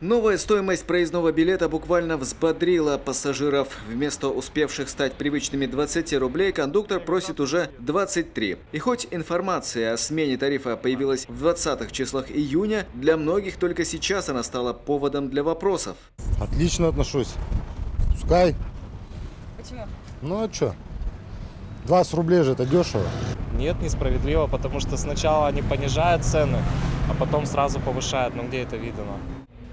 Новая стоимость проездного билета буквально взбодрила пассажиров. Вместо успевших стать привычными 20 рублей кондуктор просит уже 23. И хоть информация о смене тарифа появилась в 20-х числах июня, для многих только сейчас она стала поводом для вопросов. Отлично отношусь. Пускай. Почему? Ну а что? 20 рублей же это дешево. Нет, несправедливо, потому что сначала они понижают цены, а потом сразу повышают. Ну где это видно?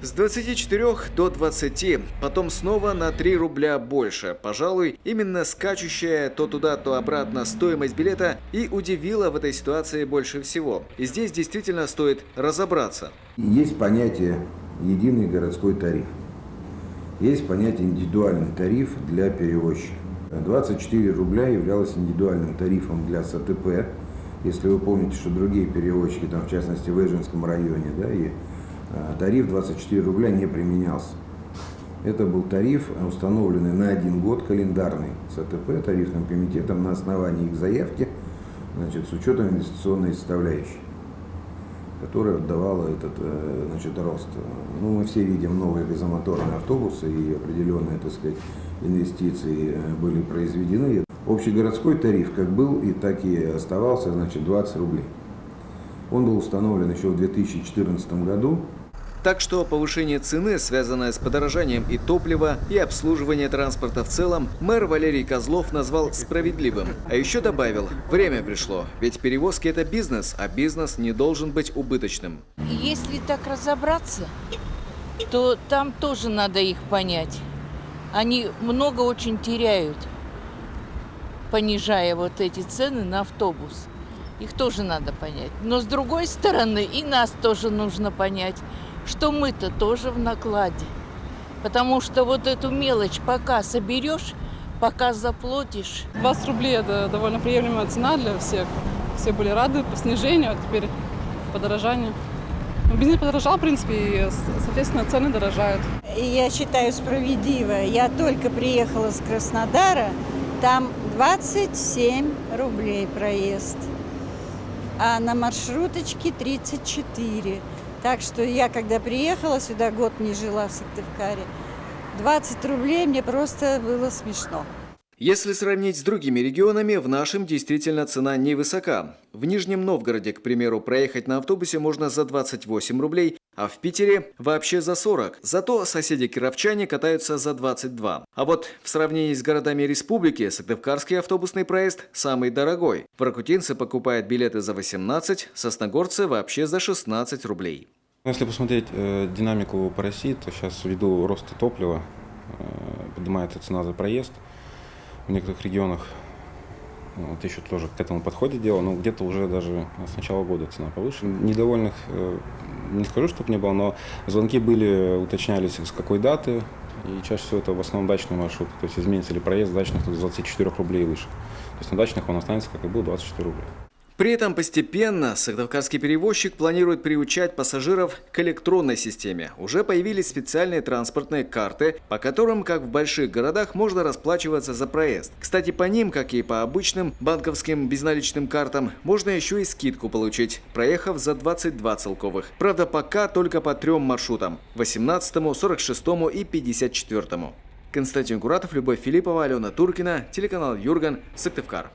С 24 до 20, потом снова на 3 рубля больше. Пожалуй, именно скачущая то туда, то обратно стоимость билета и удивила в этой ситуации больше всего. И здесь действительно стоит разобраться. Есть понятие единый городской тариф. Есть понятие индивидуальный тариф для перевозчика. 24 рубля являлось индивидуальным тарифом для СТП. Если вы помните, что другие перевозчики, там, в частности в Эжинском районе, да, и тариф 24 рубля не применялся. Это был тариф, установленный на 1 год, календарный СТП, тарифным комитетом на основании их заявки, значит, с учетом инвестиционной составляющей, которая давала этот, значит, рост. Ну, мы все видим новые газомоторные автобусы, и определенные, так сказать, инвестиции были произведены. Общегородской тариф как был и так и оставался, значит, 20 рублей. Он был установлен еще в 2014 году. Так что повышение цены, связанное с подорожанием и топлива, и обслуживания транспорта в целом, мэр Валерий Козлов назвал справедливым. А еще добавил, время пришло, ведь перевозки – это бизнес, а бизнес не должен быть убыточным. Если так разобраться, то там тоже надо их понять. Они много очень теряют, понижая вот эти цены на автобус. Их тоже надо понять. Но с другой стороны, и нас тоже нужно понять, что мы-то тоже в накладе. Потому что вот эту мелочь пока соберешь, пока заплатишь. 20 рублей – это довольно приемлемая цена для всех. Все были рады по снижению, а теперь подорожанию. Бензин подорожал, в принципе, и, соответственно, цены дорожают. Я считаю справедливо. Я только приехала с Краснодара, там 27 рублей проезд, а на маршруточке 34. Так что я, когда приехала сюда, год не жила в Сыктывкаре, 20 рублей мне просто было смешно. Если сравнить с другими регионами, в нашем действительно цена невысока. В Нижнем Новгороде, к примеру, проехать на автобусе можно за 28 рублей, а в Питере вообще за 40. Зато соседи-кировчане катаются за 22. А вот в сравнении с городами республики, сыктывкарский автобусный проезд самый дорогой. Воркутинцы покупают билеты за 18, сосногорцы вообще за 16 рублей. Если посмотреть динамику по России, то сейчас ввиду роста топлива поднимается цена за проезд. В некоторых регионах вот еще тоже к этому подходит дело, но где-то уже даже с начала года цена повышена. Недовольных, не скажу, чтобы не было, но звонки были, уточнялись с какой даты, и чаще всего это в основном дачные маршруты, то есть изменится ли проезд дачных с 24 рублей и выше. То есть на дачных он останется, как и был, 24 рубля. При этом постепенно сыктывкарский перевозчик планирует приучать пассажиров к электронной системе. Уже появились специальные транспортные карты, по которым, как в больших городах, можно расплачиваться за проезд. Кстати, по ним, как и по обычным банковским безналичным картам, можно еще и скидку получить, проехав за 22 целковых. Правда, пока только по 3 маршрутам – 18, 46 и 54. Константин Куратов, Любовь Филиппова, Алена Туркина, телеканал Юрган, Сыктывкар.